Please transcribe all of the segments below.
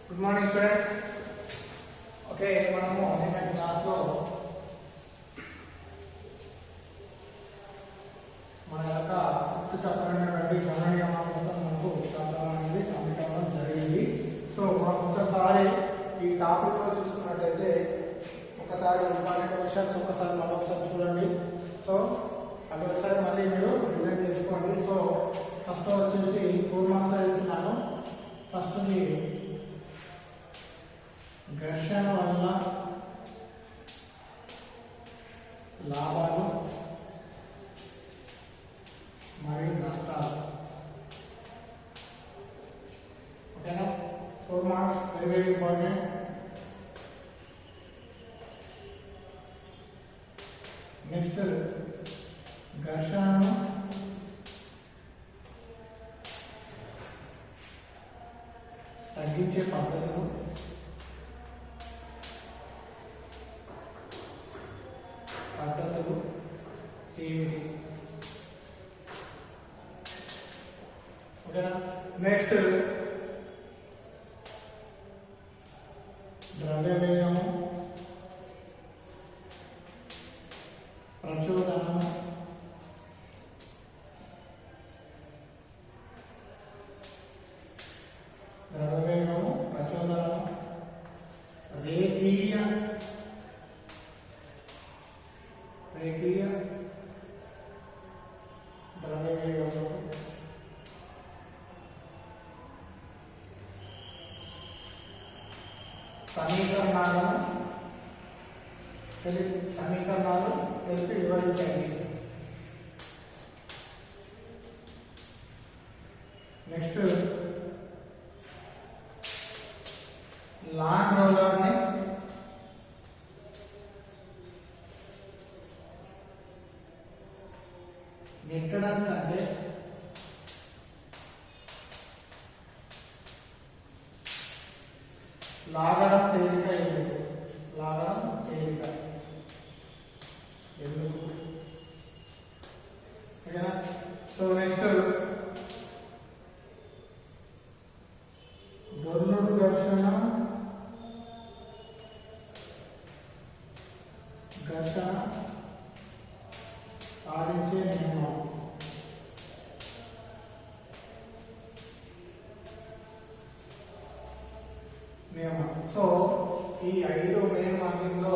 Good morning students. Okay, మనము నిన్న క్లాస్లో మన యొక్క ఫిఫ్త్ చాప్టర్ అయినటువంటి గణన నియమాలు మొత్తం మనకు చదవడం అనేది కంప్లీట్ అవ్వడం జరిగింది. సో మనం ఒకసారి ఈ టాపిక్లో చూసుకున్నట్టయితే ఒకసారి ఇంపార్టెంట్ క్వశ్చన్స్ ఒకసారి మరొకసారి చూడండి. సో అది ఒకసారి మళ్ళీ మీరు రిజైన్ చేసుకోండి. సో ఫస్ట్ వచ్చేసి 4 మార్క్స్ వెళ్తున్నాను. ఫస్ట్ది ఘర్షణ వల్ల లాభాలు మరియు నష్టాలు. ఓకేనా? 4 marks very very important. Next ఘర్షణను తగ్గించే పద్ధతులు. ఏమిటి? ఓకేనా? నెక్స్ట్ ద్రవ్యవేగము, ప్రచోదనము, ద్రవ్యవేగము, ప్రచోదనము, రేఖీయ ద్రవ్యవేగము, సమీకరణాలు తెలిపి వివరించండి. నెక్స్ట్ లాంగ్ రోలర్ని నెట్టడం కంటే లాగడం తేలిక. లాగడం తేలిక ఎందుకు? ఓకేనా? సో నెక్స్ట్ దొర్లుడు ఘర్షణ పాటించే నియమం. సో ఈ 5 మెయిన్ మార్కింగ్లో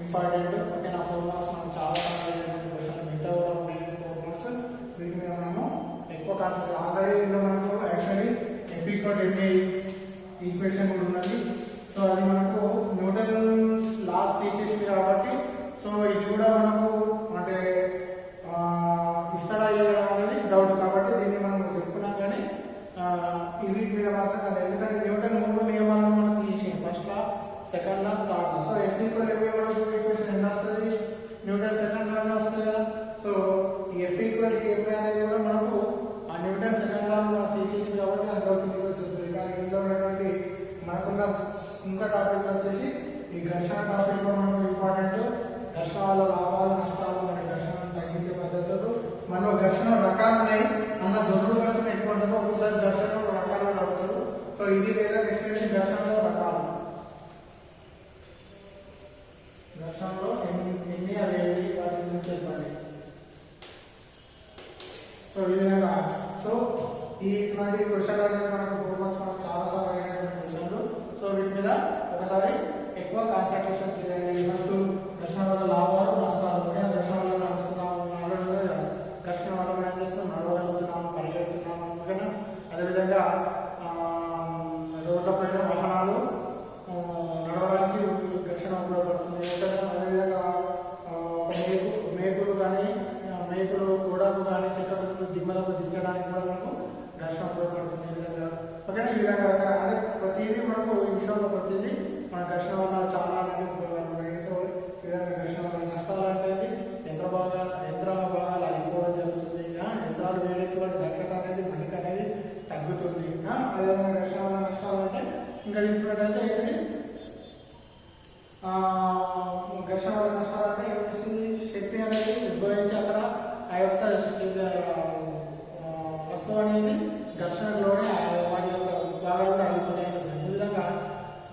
ఇంపార్టెంట్. ఓకేనా? 4 మార్క్స్ మనం చాలా క్వశ్చన్ మిగతా కూడా ఉన్నాయి 4 మార్క్స్. వీటి మీద మనము ఎక్కువ కాన్సెప్ట్ ఆల్రెడీ ఇందులో మనకు యాక్చువల్లీ FE ఈక్వేషన్ కూడా ఉన్నది. సో అది మనకు న్యూటన్ లాస్ తీసేసింది కాబట్టి సో ఇది కూడా మనకు అంటే ఇస్తాడా అనేది డౌట్ కాబట్టి దీన్ని మనం చెప్పుకున్నాం. కానీ ఈ వీటి మీద మాత్రం కదా, ఎందుకంటే న్యూటన్ 3 నియమాలను మనం తీసేసాం, first law, second law, third law. So FE equation ఎంత వస్తుంది? న్యూటన్ సెకండ్ లా వస్తుంది కదా. సో ఈ FE అనేది కూడా మనకు ఆ న్యూటన్ సెకండ్ లా మనం తీసేసింది కాబట్టి అందులో కిందకి వచ్చేస్తుంది. కానీ ఇందులో ఉన్నటువంటి మనకున్న ఇంకా టాపిక్ వచ్చేసి ఈ ఘర్షణ టాపిక్ లో మనకు ఇంపార్టెంట్. ఘర్షణ వల్ల లాభాలు నష్టాలు మరియు ఘర్షణను తగ్గించే పద్ధతులు. మనలో ఘర్షణ రకాలు ఉన్నాయి అన్న. దొరుకుడు ఘర్షణ ఎక్కువ ఉంటుందో ఒక్కోసారి ఘర్షణ రకాలు అడుగుతారు. సో ఇది లేదా నెక్స్ట్ ఘర్షణలో రకాలు. ఘర్షణలో ఎన్ని అవి వాటి గురించి చెప్పండి. సో ఈ విధంగా సో ఇటువంటి క్వశ్చన్లు అనేది మనకు 4 మార్క్స్ మనకు చాలా సార్లు అయినటువంటి క్వశ్చన్లు. సో వీటి మీద ఒకసారి ఎక్కువ కాన్సన్ట్రేషన్ చేయాలి. ఫస్ట్ ఘర్షణ వల్ల లాభాలు నష్టాలు. ఘర్షణ వల్ల నడుస్తున్నాము, ఘర్షణ వల్ల మనం ఏం చేస్తున్నాం, నడవగలుగుతున్నాము, పరిగెడుతున్నాము. ఓకేనా? అదేవిధంగా రోడ్ల పైన వాహనాలు నడవడానికి ఘర్షణ ఉపయోగపడుతుంది. అదేవిధంగా మేకులు కానీ గోడకు కానీ చెట్లకు దిమ్మలకు దించడానికి కూడా మనకు ఘర్షణ ఉపయోగపడుతుంది. ఈ విధంగా ఓకేనా? ఈ విధంగా అంటే ప్రతిదీ మనకు ఈ విషయంలో ప్రతిదీ మన ఘర్షణ వల్ల చాలా అనేది ఉపయోగాలు ఉన్నాయి. సో ఈ విధంగా ఘర్షణ వల్ల నష్టాలు అంటే యంత్రాల భాగాలు అయిపోవడం జరుగుతుంది. యంత్రాలు వేడెక్కి వాటి దక్షత అనేది మణిక అనేది తగ్గుతుంది. అదేవిధంగా ఘర్షణ వల్ల నష్టాలు అంటే ఇంకా చూసుకున్నట్టయితే ఏంటి ఘర్షణ వల్ల నష్టాలు అంటే ఏం చేస్తుంది, శక్తి అనేది ఉద్భవించి అక్కడ ఆ యొక్క వస్తువు అనేది ఘర్షణలోనే వాటి యొక్క భాగాలు అయిపోతాయి. ఈ విధంగా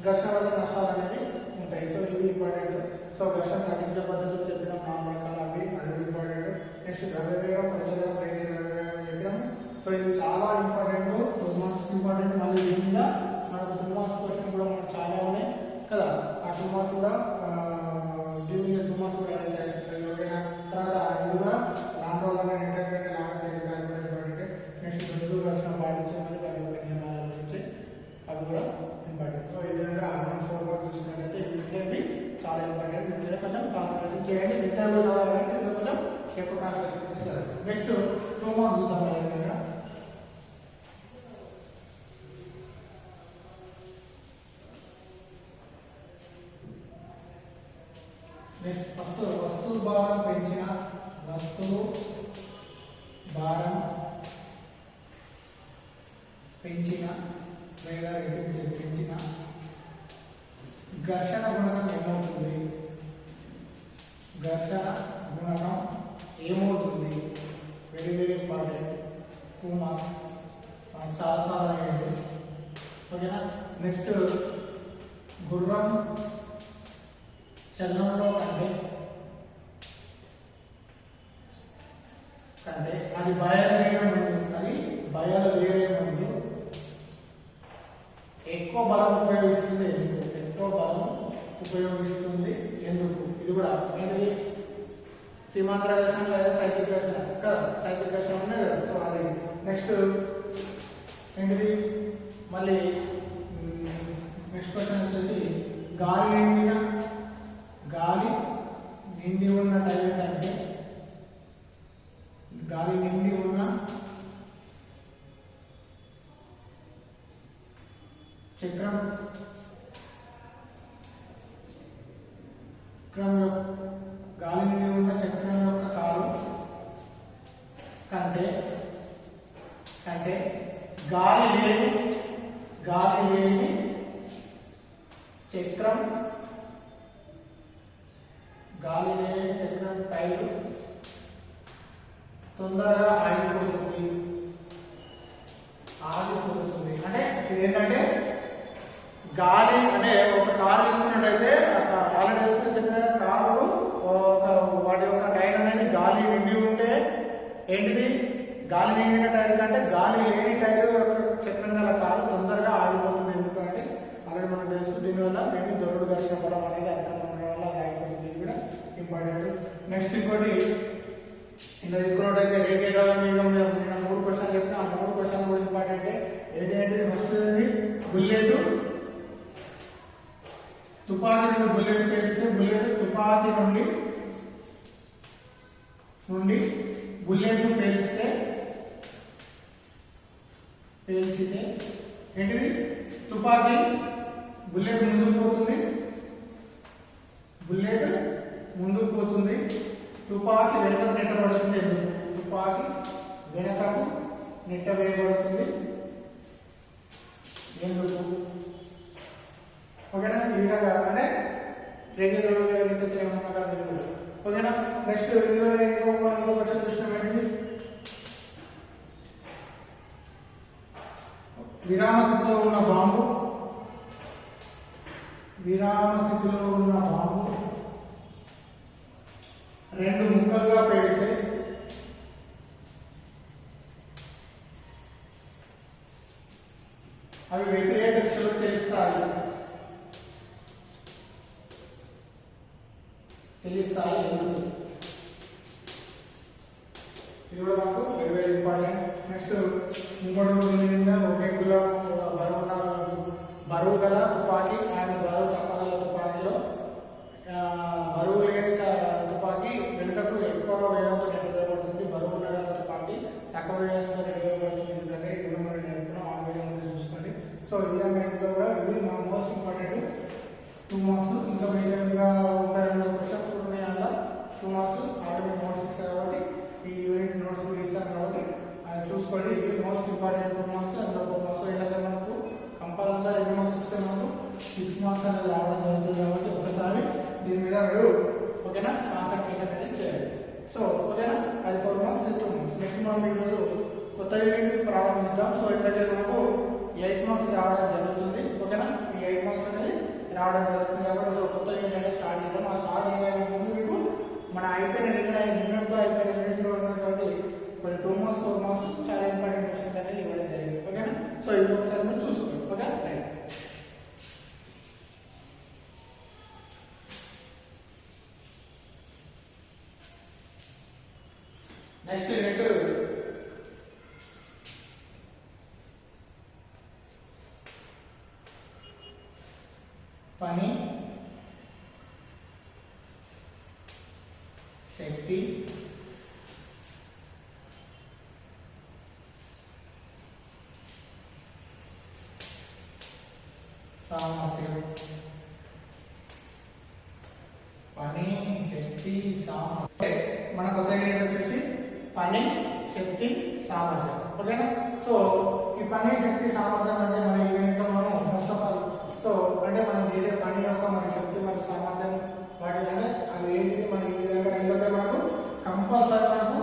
ఘర్షణ వల్ల నష్టాలు అనేది ఉంటాయి. సో ఇవి ఇంపార్టెంట్. సో ఘర్షణ తగ్గించే పద్ధతులు చెప్పినాం, 4 రకాలు అవి, అది ఇంపార్టెంట్. నెక్స్ట్ ద్రవ్యవేగం, పరిచయం, రేడియో ద్రవ్యవేగం చెప్పినాం. సో ఇది చాలా ఇంపార్టెంట్, 2 మార్క్స్ ఇంపార్టెంట్. మళ్ళీ దీని మీద మనకు 2 మార్క్స్ క్వశ్చన్ కూడా మనకు చాలా ఉన్నాయి కదా. ఆ 2 మార్క్స్ కూడా దీని మీద 2 మార్క్స్ కూడా అరేంజ్ చేస్తుంది. ఓకేనా. తర్వాత ఇది కూడా లాంగ్ రోల్ అనేది ఏంటంటే లాంగ్ ఇంపార్టెంట్. నెక్స్ట్ ఋతువు ఘర్షణ పాటించమని దాని యొక్క నియమాల గురించి అది కూడా ఇంపార్టెంట్. సో ఈ విధంగా 4 మార్క్స్ చూసుకున్నట్లయితే ఇవి చాలా ఇంపార్టెంట్. మీరు కొంచెం కాన్సన్ట్రేషన్ చేయండి. విద్యార్థులు చదవాలంటే కొంచెం ఎక్కువ కాన్సన్ట్రేషన్ చేయాలి. నెక్స్ట్ 2 మార్క్స్ చూద్దాం. విధంగా నెక్స్ట్ ఫస్ట్ వస్తువు భారం పెంచిన లేదా పెంచిన ఘర్షణ గుణకం ఏమవుతుంది? ఘర్షణ గుణకం ఏమవుతుంది? Very very important. 2 మార్క్స్ చాలా సార్లు అయ్యింది. ఓకేనా. నెక్స్ట్ గుర్రం చలనంలో కంటే అది బయలుదేరే ముందు ఎక్కువ బలం ఉపయోగిస్తుంది ఎందుకు? ఇది కూడా ఏంటిది? సీమాంతర ఘర్షణ లేదా స్థైతిక ఘర్షణ కదా. స్థైతిక ఘర్షణ ఉన్నాయి కదా. సో అది నెక్స్ట్ ఏంటిది? మళ్ళీ నెక్స్ట్ క్వశ్చన్ వచ్చేసి గాలి నిండి ఉన్న టైర్ కంటే గాలి నిండి ఉన్న చక్రం గాలి నిండి ఉన్న చక్రం యొక్క కారు కంటే గాలి లేని చక్రం టైరు తొందరగా ఆగిపోతుంది. అంటే ఇది ఏంటంటే గాలి అంటే ఒక కారు తీసుకున్నట్టయితే ఆల్రెడీ చెప్పిన కారు వాటి యొక్క టైర్ అనేది గాలి నిండి ఉంటే ఏంటిది? గాలి నిండిన టైర్ కంటే గాలి లేని టైర్ యొక్క చక్రం గల కారు తొందరగా ఆగిపోతుంది. ఎందుకంటే ఆల్రెడీ మనకు తెలుసు. దీనివల్ల మేము దొరుడు ఘర్షణ బలం అనేది అధికంగా ఉండడం వల్ల అది ఆగిపోతుంది. ఇది కూడా ఇంపార్టెంట్. నెక్స్ట్ ఇంకోటి ఇలా తీసుకున్నట్టయితే రేఖ వేగం మీద 3 క్వశ్చన్లు చెప్పిన 3 క్వశ్చన్లు కూడా ఇంపార్టెంట్. ఏంటంటే ఫస్ట్ బుల్లెట్ తుపాకీ నుండి బుల్లెట్ పేల్చితే తుపాకీ నుండి బుల్లెట్ పేల్చితే ఏంటిది? తుపాకీ బుల్లెట్ ముందుకు పోతుంది. తుపాకీ వెనుకకు నెట్టబడుతుంది. ఎందుకు? తుపాకీ వెనుకకు నెట్టవేయబడుతుంది ఎందుకు? ఓకేనా. ఈ విధంగా అంటే రెగ్యులర్ ఓకేనా. నెక్స్ట్ ఇంకో క్వశ్చన్ చూసినామండి. విరామ స్థితిలో ఉన్న బాంబు 2 ముక్కలుగా పేలితే అవి వ్యతిరేక దిశలో చెల్లిస్తాయి. ఎందుకు? ఇది కూడా మాకు వెరీ వెరీ ఇంపార్టెంట్. నెక్స్ట్ ఇంకోటి ఒకే కిలో బరువు గల తుపాకీ అండ్ బరువు తక్కువ గల తుపాకీలో బరువు లేని తుపాకీ వెనుకకు ఎక్కువ వేగంతో నెట్టవేయబడుతుంది. బరువు గల తుపాకీ తక్కువ వేగంతో నెట్టవేయబడుతుంది. ఎందుకంటే ఇది కూడా మనం నేర్పుకున్నాం. ఆ వేగంగా చూసుకోండి. సో ఈ విధంగా ఇంట్లో కూడా ఇది మా మోస్ట్ ఇంపార్టెంట్ 2 మార్క్స్. ఇంకా విధంగా 32 క్వశ్చన్స్ కూడా ఉన్నాయి. అలా 2 మార్క్స్ ఆల్రెడీ నోట్స్ ఇస్తారు కాబట్టి ఈ యూనిట్ నోట్స్ కూడా ఇస్తాను కాబట్టి అది చూసుకోండి. ఇది మోస్ట్ ఇంపార్టెంట్ 2 మార్క్స్. అందులో 4 మార్క్స్ ఏంటంటే మనకు కంపల్సరీ 2 మార్క్స్ ఇస్తే మనకు 6 మార్క్స్ అనేది రావడం జరుగుతుంది. కాబట్టి ఒకసారి దీని మీద మీరు ఓకేనా కాన్సన్ట్రేషన్ అనేది చేయాలి. సో ఓకేనా. అది 4 మార్క్స్ 2 మార్క్స్. నెక్స్ట్ మనం ఈరోజు కొత్త యూనిట్ ప్రారంభిద్దాం. సో ఇక్కడ మనకు 8 మార్క్స్ రావడం జరుగుతుంది. ఓకేనా. ఈ 8 మార్క్స్ అనేది రావడం జరుగుతుంది కాబట్టి సో కొత్త యూనిట్ అనేది స్టార్ట్ చేద్దాం. ఆ స్టార్ట్ చేయడానికి ముందు మీకు మన అయిపోయిన నిన్నటితో అయిపోయిన యూనిట్లో ఉన్నటువంటి కొన్ని 2 మార్క్స్ 4 మార్క్స్ చాలా ఇంపార్టెంట్ క్వశ్చన్స్ అనేది ఇవ్వడం జరిగింది. ఓకేనా? సో ఇది ఒకసారి మీరు చూసుకోండి. Okay, right. నెక్స్ట్ యూనిట్ పని, శక్తి, సామర్థ్యం. పని, శక్తి, సామర్థ్యం. మన కొత్త యూనిట్ వచ్చేసి పని, శక్తి, సామర్థ్యం. ఓకేనా? సో ఈ పని, శక్తి, సామర్థ్యం అంటే మన యూనిట్లో మనం ఫస్ట్ ఆఫ్ ఆల్ సో అంటే మనం చేసే పని యొక్క మన శక్తి మరియు సామర్థ్యం వాటి అంటే అవి ఏంటి మన ఈ విధంగా ఎందుకంటే మనకు కంపల్సరీ మనకు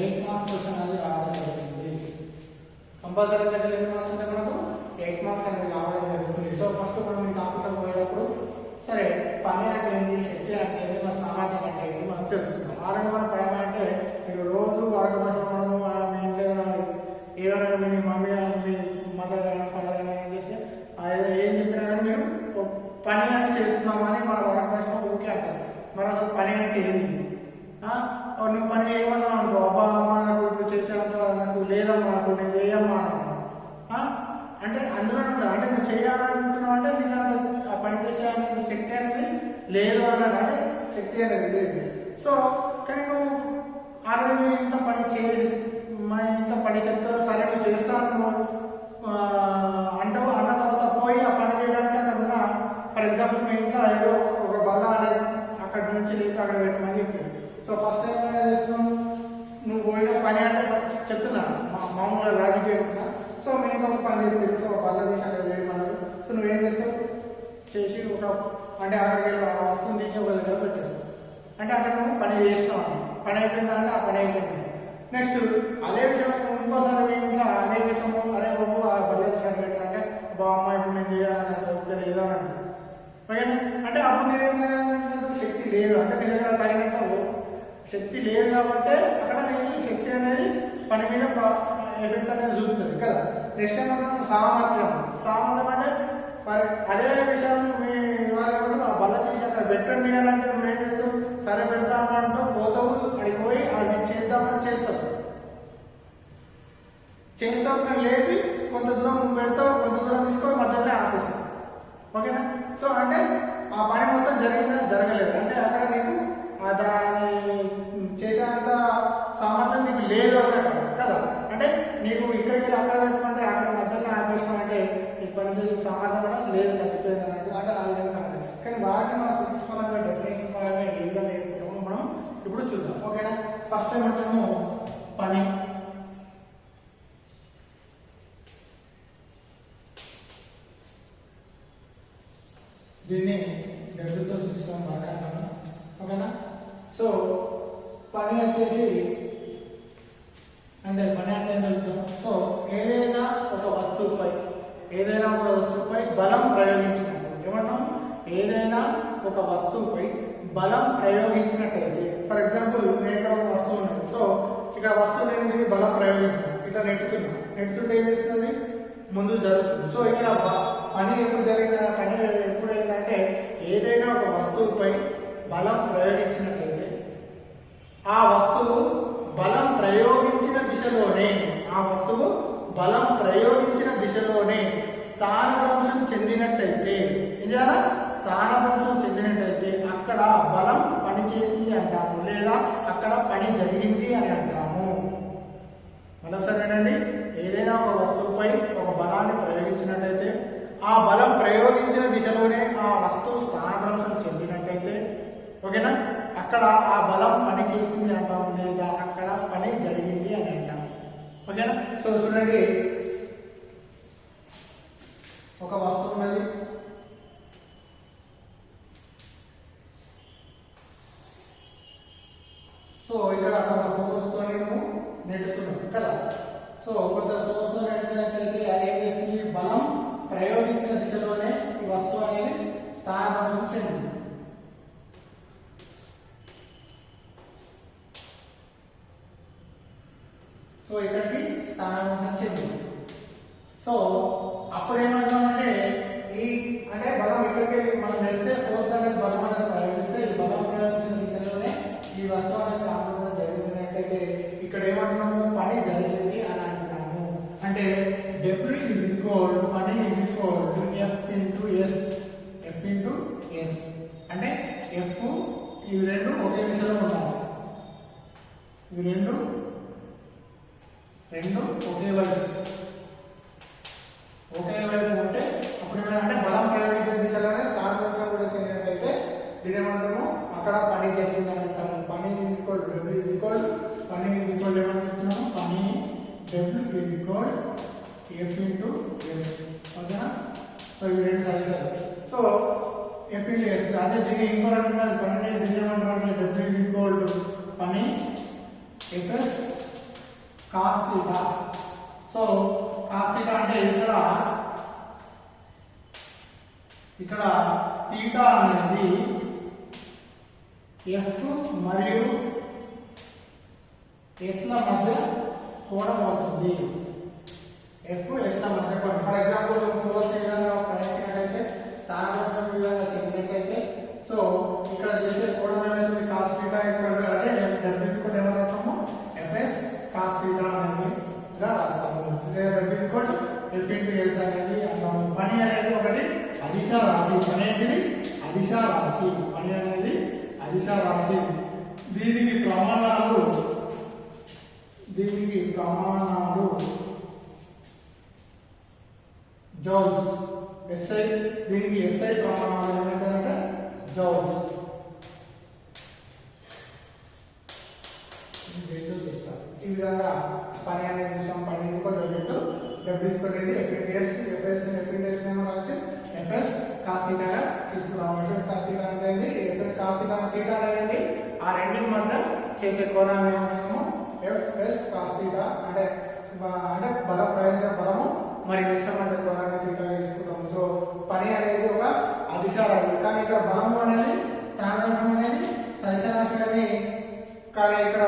8 మార్క్స్ క్వశ్చన్ అనేది రావడం జరుగుతుంది. కంపల్సరీ దగ్గర ఎన్ని మార్క్స్ ఉంటే మనకు 8 మార్క్స్ అనేది రావడం జరుగుతుంది. సో ఫస్ట్ మనం ఈ టాపిక్లో పోయేటప్పుడు సరే పని అంటే ఏంటి, శక్తి అంటే ఏంటి, మన సామర్థ్యం అంటే ఏంటి మనం తెలుసుకుంటాం. ఆల్రెడీ మనం పని అంటే మీరు రోజు వాడకబోతున్నాము మీ ఇంట్లో ఏదైనా మీ మమ్మీ మీ మదర్ కానీ ఫాదర్ కానీ ఏం చేస్తే ఏం చెప్పినా కానీ మీరు పని అని చేస్తున్నామని మన వాడక భాషలో ఓకే అంటారు. మరి అసలు పని అంటే ఏంటి? నువ్వు పని చేయమన్నా అనుకో, అబ్బా అమ్మ నాకు ఇప్పుడు చేసేంత నాకు లేదమ్మా, నాకు నేను చేయమ్మా అన్నా అంటే అందులో ఉంటా అంటే నువ్వు చేయాలంటున్నావు అంటే నీకు అంత ఆ పని చేసే శక్తి అనేది లేదు అన్నాడు. అంటే శక్తి అనేది లేదు. సో కానీ నువ్వు ఆల్రెడీ నువ్వు ఇంత పని మా ఇంత పని చెప్తారు, సరే నువ్వు చేస్తాను అంటావు. అన్న తర్వాత పోయి ఆ పని చేయడానికి అక్కడ ఉన్న ఫర్ ఎగ్జాంపుల్ మీ ఇంట్లో ఏదో ఒక బల్ల అనేది అక్కడి నుంచి లేక అక్కడ పెట్టమని చెప్పారు. సో ఫస్ట్ టైం ఏం చేస్తున్నావు, నువ్వు పోయిన పని అంటే చెప్తున్నా మామూలుగా లాజిక్ చెప్తున్నా. సో మీ ఇంట్లో ఒక పని చెప్పారు, సో బల్ల తీసి అక్కడ వేయమన్నారు. సో నువ్వేం చేస్తావు, చేసి ఒక అంటే అక్కడికి వెళ్ళి ఆ వస్తువుని తీసి ఒక దగ్గర పెట్టేస్తావు. అంటే అక్కడ నువ్వు పని చేసినావు, పని అయిపోయిందా అంటే ఆ పని అయిపోయింది. నెక్స్ట్ అదే విషయం ఇంకోసారి మీ ఇంట్లో అదే విషయము అరే బాబు ఆ బల్ల తీసి అక్కడ పెట్టారంటే బామ్మ ఇప్పుడు నేను చేయాలని ఓకే లేదో అని ఓకేనా? అంటే అప్పుడు నేను శక్తి లేదు అంటే మీ దగ్గర తగినంత శక్తి లేదు కాబట్టి అక్కడ నేను శక్తి అనేది పని మీద ఎఫెక్ట్ అనేది చూపుతుంది కదా. నెక్స్ట్ ఏమన్నా సామర్థ్యం. సామర్థ్యం అంటే అదే విషయం మీ వాళ్ళు ఆ బల్ల తీసి అక్కడ పెట్టండి అని అంటే నువ్వు ఏం చేస్తావు, సరే పెడతామంటూ పోతావు, అడిగి పోయి అది చేద్దామని చేస్తావు. కానీ లేపి కొంత దూరం పెడతావు, కొంత దూరం తీసుకొని మధ్యలో ఆపేస్తావు. ఓకేనా? సో అంటే ఆ పని మొత్తం జరిగిందా జరగలేదు అంటే అక్కడ నీకు దాన్ని చేసేంత సామర్థ్యం నీకు లేదు అన్నట్టు కదా. అంటే నీకు ఇక్కడికి అక్కడ పెట్టమంటే అక్కడ మధ్యలో ఆపేసినాం అంటే నీకు పని చేసే సామర్థ్యం కూడా లేదు, తగ్గిపోయింది అన్నట్టు అంటే ఆ విధంగా సామర్థ్యం. కానీ వాటిని మనం ఫిజిక్స్ పరంగా డెఫినేషన్ పరంగా ఏ విధంగా నేర్చుకుంటామో మనం ఇప్పుడు చూద్దాం. ఓకేనా? ఫస్ట్ టైం మనము పని, దీన్ని డబ్బుతో సిస్టమ్ బాగా అంటాము. ఓకేనా? సో పని వచ్చేసి అంటే పని అంటే ఏం తెలుస్తాం. సో ఏదైనా ఒక వస్తువుపై బలం ప్రయోగించినప్పుడు ఏమంటాం, ఏదైనా ఒక వస్తువుపై బలం ప్రయోగించినట్టయితే ఫర్ ఎగ్జాంపుల్ నేను ఇక్కడ ఒక వస్తువు ఉన్నది. సో ఇక్కడ వస్తువు నేను దీన్ని బలం ప్రయోగించిన ఇట్లా నెట్టుతుంటే ఏం చేస్తుంది, ముందు జరుగుతుంది. సో ఇక్కడ పని ఎప్పుడు జరిగిన పని ఎప్పుడైందంటే ఏదైనా ఒక వస్తువుపై బలం ప్రయోగించినట్లయితే ఆ వస్తువు బలం ప్రయోగించిన దిశలోనే స్థానభ్రంశం చెందినట్టయితే అక్కడ బలం పనిచేసింది అంటాము, లేదా అక్కడ పని జరిగింది అని అంటాము. మరోసారి ఏదైనా ఒక వస్తువుపై ఒక బలాన్ని ప్రయోగించినట్టయితే ఆ బలం ప్రయోగించిన దిశలోనే ఆ వస్తువు స్థానభ్రంశం చెందినట్టయితే ఓకేనా, అక్కడ ఆ బలం పని చేసింది అంటాము, లేదా అక్కడ పని జరిగింది అని అంటాము. ఓకేనా? సో చూడండి, ఒక వస్తువు ఉన్నది, సో ఇక్కడ కొంత ఫోర్స్తో నువ్వు నెట్టుతున్నావు కదా. సో కొంత ఫోర్స్తో నెట్టినట్లయితే అది ఏం చేస్తుంది, బలం ప్రయోగించిన దిశలోనే ఈ వస్తువు అనేది స్థానాంశం చెందింది. సో ఇక్కడికి స్థానాంశం చెందింది. సో అప్పుడు ఏమంటామంటే ఈ అంటే బలం ఇక్కడికి మనం వెళ్తే ఫోర్స్ అనేది బలం అనేది ప్రయోగిస్తే ఈ బలం ప్రయోగించిన దిశలోనే ఈ వస్తువు అనేది స్థాపించడం జరిగినట్టయితే ఇక్కడ ఏమంటున్నాము పని జరిగింది అని అంటున్నాము. అంటే W is equal to పని is equal to F into S. F into S అంటే F ఇవి రెండు ఒకే దిశలో ఉండాలి. ఇవి రెండు ఒకే వైపు ఉంటే అప్పుడు ఏమంటే బలం ప్రయోగించే దిశలోనే స్థానాంతరం కూడా చెందినట్లయితే దీనేమంటాము అక్కడ పని జరిగిందని అంటాము. పని is equal to W is equal పని ఈజ్ ఈక్వల్ ఏమంటున్నాము పని W is equal F into S. ఓకేనా? సో ఇవి రెండు సరిసారు. సో F ఇంటూ S అదే దీన్ని ఇంకో రకంగా పని దీన్ని ఏమంటారు అంటే W ఈజ్ ఈక్వల్ టు పని Fs cos theta. So cos theta అంటే ఇక్కడ theta అనేది F మరియు S ల మధ్య కోణం అవుతుంది. F S ల మధ్య కోణం. ఫర్ ఎగ్జాంపుల్ ఫోర్స్ ఈ విధంగా ప్రయోగించినట్లయితే స్థానాంతరం ఈ విధంగా చెందినట్లయితే సో ఇక్కడ చేసే కోణం ఏమైతుంది cos theta ఇక్కడ అదే W ఈక్వల్ ఏమని రాస్తాము Fs cos theta అనేది గా రాస్తాము. లేదా W equal F into S అనేది అంటాము. పని అనేది ఒకటి అదిశ రాశి. పని అనేది అదిశ రాశి. పని అనేది అదిశ రాశి. దీనికి ప్రమాణాలు జౌల్స్. SI దీనికి SI ప్రమాణాలు ఏమైతే జౌల్స్. ఈ విధంగా పని అనేది చూసాం. పని W అనేది F ఇంటూ S. Fs ఏమో రావచ్చు Fs cos theta గా తీసుకున్నాం. Fs cos theta అనేది Fs cos theta అనేది ఆ రెండింటి మధ్య చేసే కోణాన్ని ఏమొస్తాము Fs cos theta అంటే బలం ప్రయోగించిన బలము మరియు S మధ్య కోణాన్ని theta తీసుకుంటాము. సో పని అనేది ఒక అదిశ రాశి. కానీ ఇక్కడ బలము అనేది స్థానాంతరం అనేది సదిశ రాశి కానీ ఇక్కడ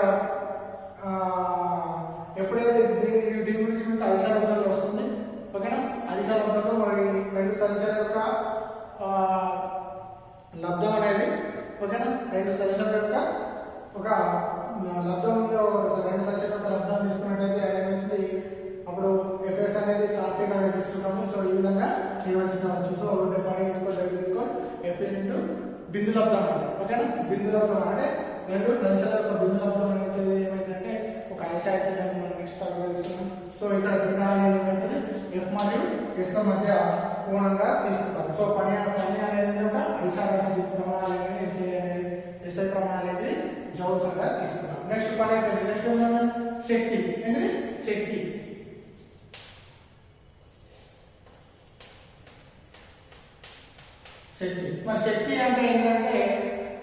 ఎప్పుడైతే దీని గురించి మీకు అదిశ రూపంలో వస్తుంది. ఓకేనా? అదిశ రూపంలో మరి రెండు సదిశల యొక్క లబ్ధం అనేది ఓకేనా రెండు సదిశల యొక్క ఒక లబ్ధం రెండు సదిశల యొక్క లబ్ధం తీసుకున్నట్టయితే ఏమవుతుంది అప్పుడు Fs అనేది cos theta గా తీసుకుంటాము. సో ఈ విధంగా నిర్వచించవచ్చు. సో పని F ఇంటూ బిందు లబ్ధం అంటే ఓకేనా బిందు లబ్ధం అంటే రెండు సదిశల యొక్క బిందు లబ్ధం అనేది ఏమైందంటే ఒక అదిశ అయితే మనం నెక్స్ట్ తెలుసుకున్నాం. సో ఇక్కడ theta అనేది ఏమైతుంది F మరియు S ల మధ్య కోణంగా తీసుకుంటాం. సో పని అనేది ఒక అదిశ రాశి ప్రమాణాలు అనేది SI ప్రమాణాలు అనేది జౌల్స్ గా తీసుకుంటాం. నెక్స్ట్ పని నెక్స్ట్ శక్తి ఏంటి శక్తి. మరి శక్తి అంటే ఏంటంటే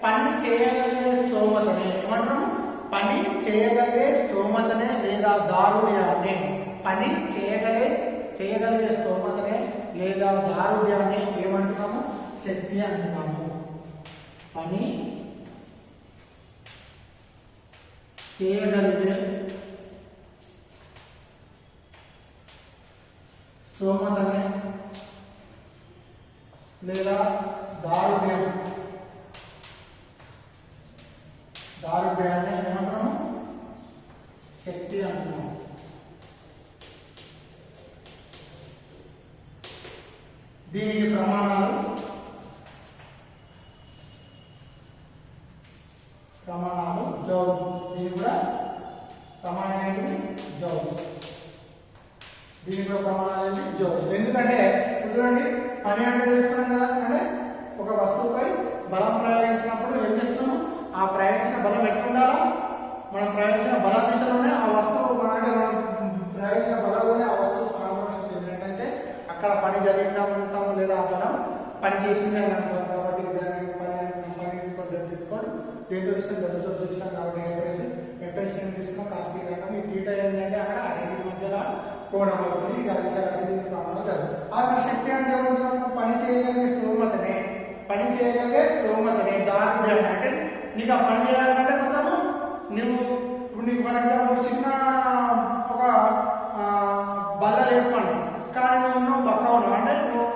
పని చేయగలిగే స్తోమతనే ఏమంటాము పని చేయగలిగే స్తోమతనే లేదా దారుణ్యాన్ని పని చేయగలిగే స్తోమతనే లేదా దారుణ్యాన్ని ఏమంటున్నాము శక్తి అంటున్నాము. పని చేయగలిగే స్తోమతనే లేదా దారుణ్యాన్ని ఏమంటున్నాము శక్తి అంటున్నాము. దీనికి ప్రమాణాలు జౌల్. దీని కూడా ప్రమాణం ఏంటి జౌల్స్. దీని కూడా ప్రమాణాలు ఏంటి జౌల్స్. ఎందుకంటే చూడండి పని అంటే తెలుసుకున్నాం కదా అంటే ఒక వస్తువుపై బలం ప్రయోగించినప్పుడు ఏం చేస్తున్నాము ఆ ప్రయోగించిన బలం ఎట్లా ఉండాలా మనం ప్రయోగించిన బల దిశలోనే ఆ వస్తువు మనం ప్రయోగించిన బలంలోనే ఆ వస్తువు స్థానాంతరం చెందినట్టయితే అక్కడ పని జరిగిందా ఉంటాము లేదా ఆ బలం పని చేసింది అని అంటాం. కాబట్టి దాన్ని పని తీసుకోండి దేంతో గతితో చూస్తాం. కాబట్టి Fs తీసుకున్నాం cos theta అంటాం. ఈ theta ఏంటంటే అక్కడ రెండింటి మధ్యలో కోణం అవుతుంది. ఇది అదిశ రాశి ప్రమాణం జరుగుతుంది. ఆ శక్తి అంటే ఏమంటున్నాము పని చేయగలిగే స్తోమతనే నీకు ఆ పని చేయాలంటే కొంచెము నువ్వు ఇప్పుడు నీకు ఫర్ ఎగ్జాంపుల్ చిన్న ఒక బల్ల లేపమను, కానీ నువ్వు పక్క ఉన్నావు అంటే నువ్వు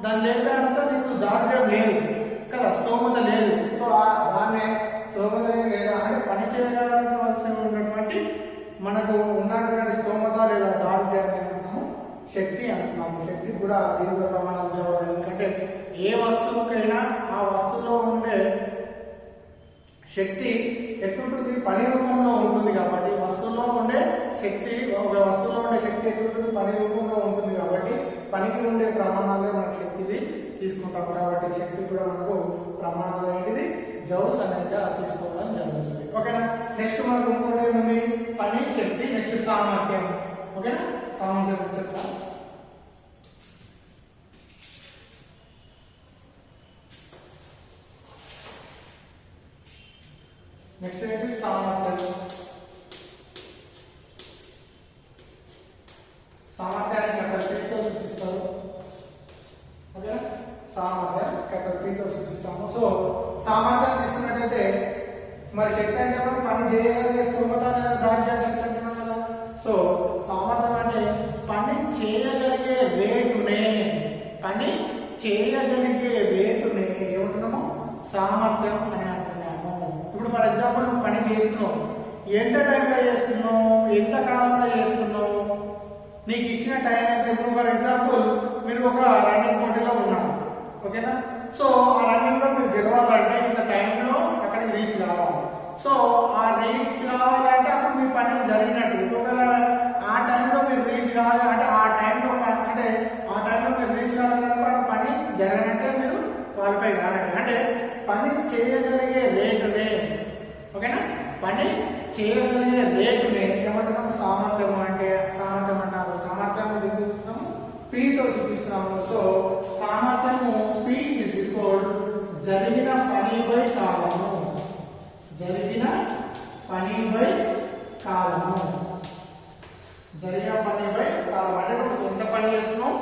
దాన్ని లేపేంత నీకు దారిద్ర్యం లేదు కదా, స్తోమత లేదు. సో దాన్ని స్తోమత లేదా అంటే పని చేయగలవలసి ఉన్నటువంటి మనకు ఉన్నటువంటి స్తోమత లేదా దారిద్ర్యాన్ని అంటున్నాము శక్తి అంటున్నాము. శక్తి కూడా దీని కూడా ప్రమాణాలు చదవాలి. ఎందుకంటే ఏ వస్తువుకైనా ఆ వస్తువులో ఉండే శక్తి ఎట్లుంటుంది, పని రూపంలో ఉంటుంది కాబట్టి వస్తువులో ఉండే శక్తి, ఒక వస్తువులో ఉండే శక్తి ఎట్లుంటుంది, పని రూపంలో ఉంటుంది కాబట్టి పనికి ఉండే ప్రమాణాలే మనకు శక్తిని తీసుకుంటాం. కాబట్టి శక్తి కూడా మనకు ప్రమాణాలు ఏంటిది జౌల్స్ అనేది తీసుకోవడం జరుగుతుంది. ఓకేనా. నెక్స్ట్ మనకు ఇంకోటి ఏముంది, పని, శక్తి, నెక్స్ట్ సామర్థ్యం. ఓకేనా, సామర్థ్యం చెప్తాం. నెక్స్ట్ ఏంటి సామర్థ్యం. సామర్థ్యాన్ని క్యాపిటల్ P తో సూచిస్తారు. ఓకేనా, సామర్థ్యం క్యాపిటల్ P తో సూచిస్తాము. సో సామర్థ్యం తీసుకున్నట్టయితే మరి శక్తి అంటే మనం పని చేయగలిగే స్తోమత దారిద్ర్యం శక్తి అంటున్నాం కదా. సో సామర్థ్యం అంటే పని చేయగలిగే రేటునే, పని చేయగలిగే రేటునే ఏమంటున్నాము సామర్థ్యం అని అంటున్నాము. ఇప్పుడు ఫర్ ఎగ్జాంపుల్ నువ్వు పని చేస్తున్నావు, ఎంత టైంలో చేస్తున్నావు, ఎంత కాలంలో చేస్తున్నావు, నీకు ఇచ్చిన టైం అయితే. ఇప్పుడు ఫర్ ఎగ్జాంపుల్ మీరు ఒక రన్నింగ్ పోటీలో ఉన్నారు. ఓకేనా. సో ఆ రన్నింగ్ లో మీరు గెలవాలంటే ఇంత టైంలో అక్కడికి రీచ్ కావాలి. సో ఆ రీచ్ కావాలంటే అప్పుడు మీ పని జరిగినట్టు. ఒకవేళ ఆ టైంలో మీరు రీచ్ కావాలి అంటే ఆ టైంలో మీరు రీచ్ కావాలనుకో ఆ పని జరగనంటే మీరు క్వాలిఫై కానండి. అంటే పని చేయగలిగే రేటునే, ఓకేనా, పని చేయగలిగే రేటునే ఏమంటున్నాము సామర్థ్యం అంటే సామర్థ్యం అంటారు. సామర్థ్యాన్ని చూస్తున్నాము P తో సూచిస్తున్నాము. సో సామర్థ్యము P ఇజ్ ఈక్వల్ జరిగిన పని బై కాలము, జరిగిన పని బై కాలము, జరిగిన పని బై కాలం. అంటే ఇప్పుడు ఎంత పని చేస్తున్నాం,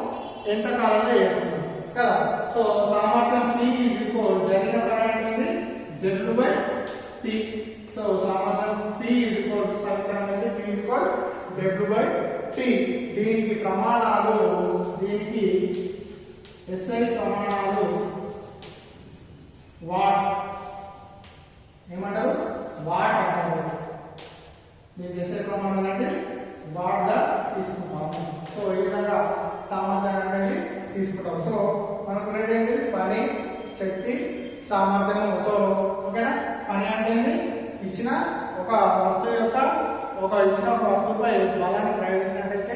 ఎంత కాలంలో చేస్తున్నాం కదా. సో సామర్థ్యం P ఇజ్ ఈక్వల్ జరిగిన పని అంటే W బై T. సో సామర్థ్యం P ఇజ్ ఈక్వల్ సమీకరణం అంటే P is equal W by T. దీనికి ప్రమాణాలు, దీనికి SI ప్రమాణాలు వాట్ ఏమంటారు, వాట్ అంటారు. దీనికి SI ప్రమాణాలు అంటే వాట్ గా తీసుకుంటాము. సో ఈ విధంగా సామర్థ్యాన్ని అనేది తీసుకుంటాం. సో మనకు ఏంటి పని, శక్తి, సామర్థ్యము. సో ఓకేనా. పని అంటే ఇచ్చిన ఒక వస్తువు యొక్క ఇచ్చిన ఒక వస్తువుపై బలాన్ని ప్రయోగించినట్టయితే,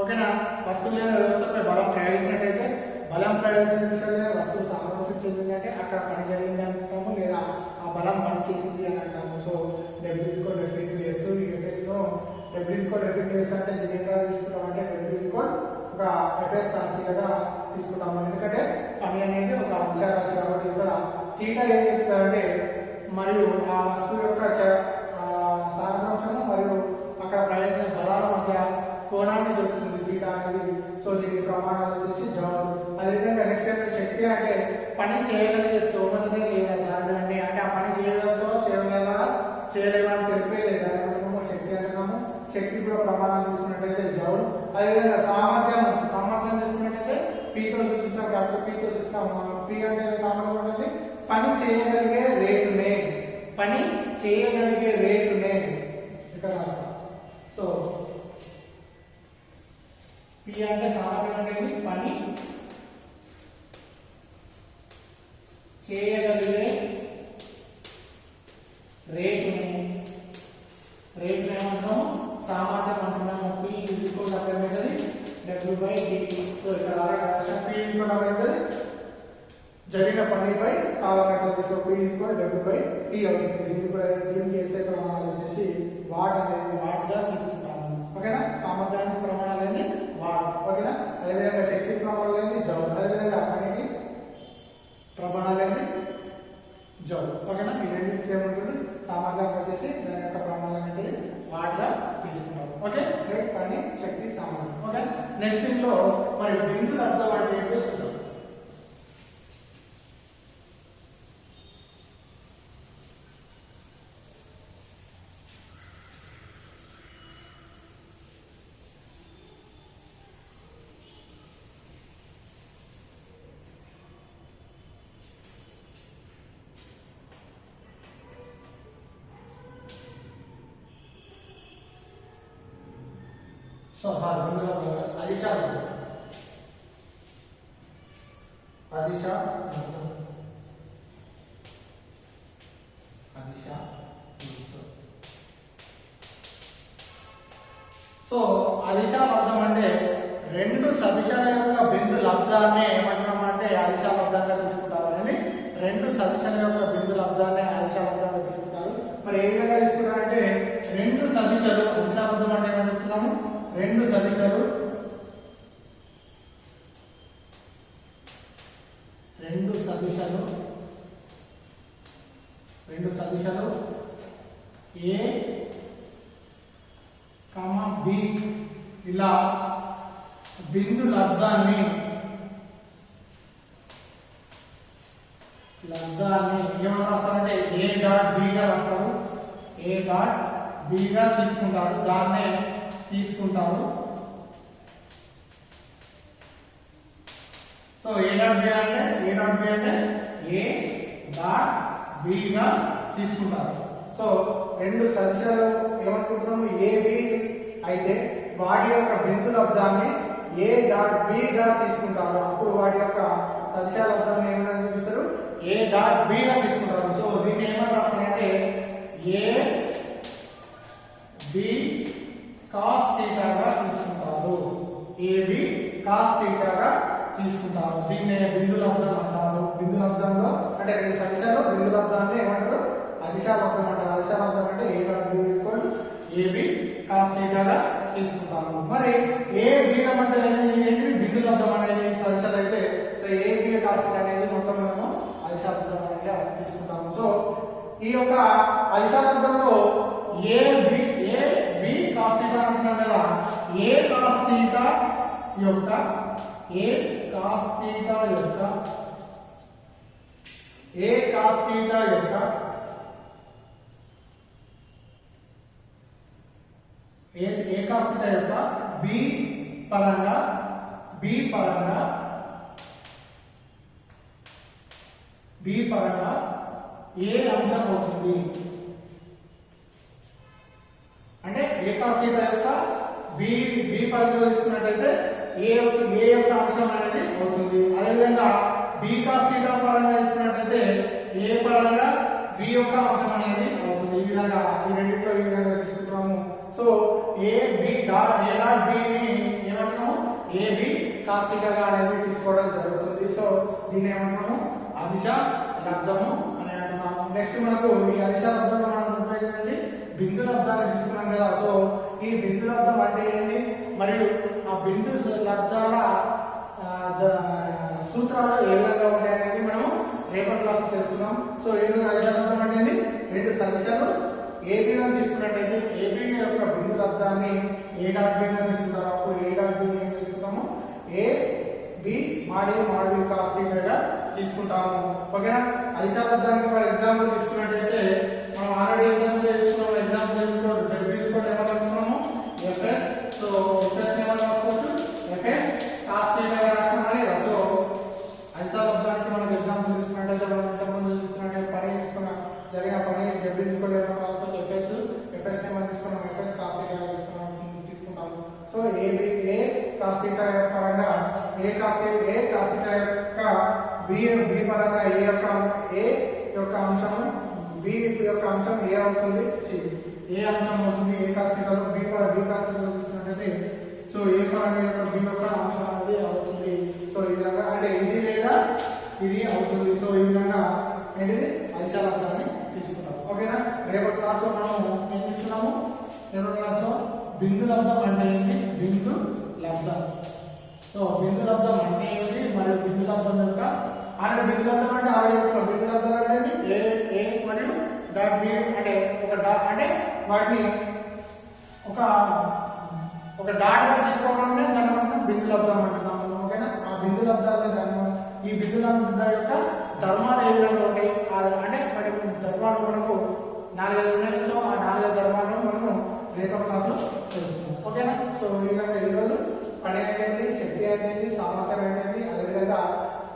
ఓకేనా, వస్తువు లేదా వ్యవస్థపై బలం ప్రయోగించినట్టయితే, బలం ప్రయోగించిన విషయంలో వస్తువు సామర్థ్యం చెందిందంటే అక్కడ పని జరిగింది అంటాము, లేదా ఆ బలం పని చేసింది అని అంటాము. So W=F/S. ఈ FS ను W=F/S అంటే దీనిగా తీసుకుంటామంటే W ఒక FS స్థాయిగా తీసుకుంటాము. ఎందుకంటే పని అనేది ఒక అంశరాశి కాబట్టి ఇక్కడ తీటా ఏం చెప్తారంటే మరియు ఆ వస్తువు యొక్క స్థానాంశము మరియు అక్కడ ప్రయోగించిన బలాల మధ్య కోణాన్ని దొరుకుతుంది తీటా అనేది. సో దీని ప్రమాణాలు వచ్చేసి జౌల్. అదేవిధంగా నెక్స్ట్ టైం శక్తి అంటే పని చేయగలిగే స్తోమతనే లేదా దారిని అంటే ఆ పని చేయగలతో చేయలేమా అని తెలిపేది దాని అంటున్నాము శక్తి అంటున్నాము. శక్తి కూడా ప్రమాణాలు తీసుకున్నట్టయితే జౌల్. అదేవిధంగా సామర్థ్యం తీసుకున్నట్టయితే P తో సూచిస్తాం, క్యాపిటల్ P తో సూచిస్తాం. P అంటే సామర్థ్యం అనేది పని చేయగలిగే రేటునే, పని చేయగలిగే రేటునే ఇక్కడ. సో P అంటే సామర్థ్యం అనేది పని చేయగలిగే రేటునే ఏమంటున్నాము సామర్థ్యం అంటున్నాము. P ఇజ్ ఈక్వల్ అవుతుంది W బై T. సో ఇక్కడ P ఈక్వల్ అవుతుంది జరిగిన పనిపై కాలం అవుతుంది. So P equal W by T అవుతుంది. దీనికి వేసే ప్రమాణాలు వచ్చేసి వాట్ అనేది వాట్గా తీసుకుంటాము. ఓకేనా. సామర్థ్యానికి ప్రమాణాలు అనేది వాట్. ఓకేనా. అదేవిధంగా శక్తి ప్రమాణాలు అనేది జౌల్. అదేవిధంగా పనికి ప్రమాణాలు అనేది జౌల్. ఓకేనా. ఈ రెండింటి సేమ్ ఉంటుంది. సామర్థ్యానికి వచ్చేసి దాని యొక్క ప్రమాణాలు అనేది వాట్గా తీసుకుంటాం. ఓకే. రేట్, పని, శక్తి, సామర్థ్యం. ఓకే. నెక్స్ట్ ఇంట్లో మరి బిందుల అర్థం అంటే ఏంటో చూద్దాం. సో బిందు లబ్ధం అదిశా లబ్ధం అదిశా లబ్ధం అదిశా లబ్ధం. సో అదిశా లబ్ధం అంటే రెండు సదిశాల యొక్క బిందు లబ్ధాన్ని ఏమంటున్నామంటే అదిశా లబ్ధంగా తీసుకుంటారు అనేది. రెండు సదిశాల యొక్క బిందు లబ్ధాన్ని అదిశా లబ్ధంగా తీసుకుంటారు. మరి ఏ విధంగా తీసుకుంటారంటే రెండు సదిశాలు అదిశా లబ్ధం అంటే ఏమని చెప్తున్నాము, రెండు సదిశాలు ఏ కామా బి ఇలా బిందు లబ్ధాన్ని ఏమని రాస్తారంటే ఏ డాట్ బి గా రాస్తారు. ఏ డాట్ బి గా తీసుకుంటారు, దాన్నే తీసుకుంటారు. సో ఏ డాట్ బి అంటే ఏ డాట్ బి గా తీసుకుంటారు. సో రెండు సదిశాలు ఏమనుకుంటున్నాము ఏబి అయితే వాటి యొక్క బిందు లబ్ధాన్ని ఏ డాట్ బి గా తీసుకుంటారు. అప్పుడు వాటి యొక్క సదిశాల లబ్ధాన్ని ఏమైనా చూపిస్తారు, ఏ డాట్ బి గా తీసుకుంటారు. సో దీన్ని ఏమని రాస్తారంటే ఏ బి కాస్ థీటాగా తీసుకుంటారు. ఏబి కాస్ థీటాగా తీసుకుంటారు. దీన్ని బిందు లబ్ధం అంటారు. బిందు లబ్ధంలో అంటే రెండు సదిశాలు బిందు లబ్ధాన్ని ఏమంటారు, అదిశా లబ్ధం అంటారు. అదిశా లబ్ధం అంటే ఏ డాట్ బి తీసుకోండి ఏబి కాస్ థీటాగా తీసుకుంటాము. మరి ఏ బి మధ్య ఏంటి బిందు లబ్ధం అనేది సదిశాలు అయితే so A B cos theta అనేది మొత్తం మనము అదిశా లబ్ధం అనేది తీసుకుంటాము. సో ఈ యొక్క అదిశా లబ్ధంలో ఏ బి కాస్ థీటా అంటున్నాం కదా, ఏ కాస్ థీటా యొక్క బి పరంగా ఏ అంశం అవుతుంది అంటే ఏ కాస్ థీటా యొక్క బి పరంగా తీసుకున్నట్లయితే ఏ యొక్క అంశం అనేది అవుతుంది. అదేవిధంగా బి కాస్ థీటా పరంగా తీసుకున్నట్లయితే ఏ పరంగా బి యొక్క అంశం అనేది అవుతుంది. ఈ విధంగా ఈ రెండింటిలో ఈ విధంగా తీసుకుంటాము. సో ఏ డాట్ బి ని ఏమంటున్నాము ఏబి కాస్ థీటాగా అనేది తీసుకోవడం జరుగుతుంది. సో దీన్ని ఏమంటున్నాము అదిశా లబ్ధము అని అంటున్నాము. నెక్స్ట్ మనకు ఈ అదిశా లబ్ధంలో మనం ఉపయోగించి బిందు లబ్ధాన్ని తీసుకున్నాం కదా. సో ఈ బిందు లబ్ధం అంటే ఏంటి, మరియు ఆ బిందు లబ్ధాల సూత్రాలు ఏ విధంగా ఉంటాయి అనేది మనము రేపటి క్లాస్ తెలుసుకున్నాం. సో ఈ విధంగా అదిశా లబ్ధం అంటే రెండు సదిశాలు ఏబిలో తీసుకున్నట్టయితే ఏబి యొక్క బిందు లబ్ధాన్ని ఏ డాట్ బి గా తీసుకుంటారు. అప్పుడు ఏ డాట్ బి ఏం తీసుకుంటాము ఏ బి మాడి కాస్ థీటాగా తీసుకుంటాము. ఓకేనా. అదిశా లబ్ధానికి ఫర్ ఎగ్జాంపుల్ తీసుకున్నట్టయితే మనం ఆల్రెడీ తీసుకున్నాము. ఎగ్జాంపుల్ ఏమో తీసుకున్నాము ఎఫ్ఎస్. సో ఎఫ్ఎస్ ఏమో రాసుకోవచ్చు ఎఫ్ఎస్ కాస్ థీటాగా రాస్తాం లేదా. సో అదిశా లబ్ధానికి మనకు ఎగ్జాంపుల్ తీసుకున్నట్టయితే మనం సంబంధం తీసుకున్నట్టయితే పని జరిగిన పని డబ్ల్యూ రాసుకోవచ్చు ఎఫ్ఎస్ ఏమో తీసుకున్నాం ఎఫ్ఎస్ కాస్ థీటాగా తీసుకుంటాము. సో ఏ కాస్ థీటా పరంగా ఏ కాస్ థీటా యొక్క బి పరంగా ఏ యొక్క అంశం బి యొక్క అంశం ఏ అవుతుంది ఏ అంశం అవుతుంది ఏ కాస్ థీటాలో బి కాస్ థీటా తీసుకున్నట్లయితే సో ఏ పరంగా యొక్క బి యొక్క అంశం అనేది అవుతుంది. సో ఈ విధంగా అంటే ఇది లేదా ఇది అవుతుంది. సో ఈ విధంగా అనేది అదిశా లబ్ధాన్ని తీసుకున్నాము. ఓకేనా. రేపటి క్లాస్లో మనము ఏం తీసుకున్నాము, రేపటి క్లాస్లో బిందు లబ్ధం అంటే ఏంటి, బిందు లబ్ధం. సో బిందు లబ్ధం అంటే ఏంటి మరియు బిందు లబ్ధం యొక్క బిందు లబ్ధం అంటే బిందు లబ్ధం అంటే ఏ మరియు డాట్ బి అంటే అంటే వాటిని ఒక డాట్ గా తీసుకోవడమే దాన్ని మనం బిందు లబ్ధం అంటున్నాము. ఓకేనా. ఆ బిందు లబ్ధాలని ఈ బిందు లబ్ధం యొక్క ధర్మాలు ఏ విధంగా ఉంటాయి అంటే మరి ధర్మాలు మనకు 4 ఉన్నాయి. సో ఆ 4 ధర్మాలను మనము రేపటి క్లాస్లో తెలుసుకుందాం. ఓకేనా. సో ఈ విధంగా ఈరోజు పని అనేది శక్తి అనేది సామర్థ్యం అనేది అదేవిధంగా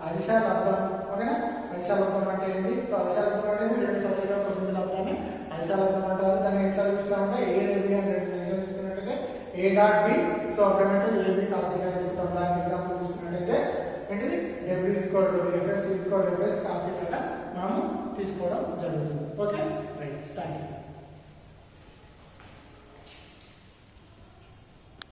అదిశా లబ్ధం. ఓకేనా. అదిశా లబ్ధం అంటే ఏంటి, సో అదిశా లబ్ధం అనేది రెండు సబ్జెక్టుల బిందు లబ్ధాన్ని అదిశా లబ్ధం అంటారు. దాన్ని ఎట్లా చూపిస్తామంటే ఏ రెడ్డి అని రెండు తీసుకున్నట్టయితే ఏ ఏ డాట్ బి. సో అప్పుడేమైతే ఏబి కాస్ థీటా తీసుకుంటాం. దానికి ఎగ్జాంపుల్ తీసుకున్నట్టయితే ఏంటిది W equal to FS equal to FS cos theta మనము తీసుకోవడం జరుగుతుంది. Okay right thank you.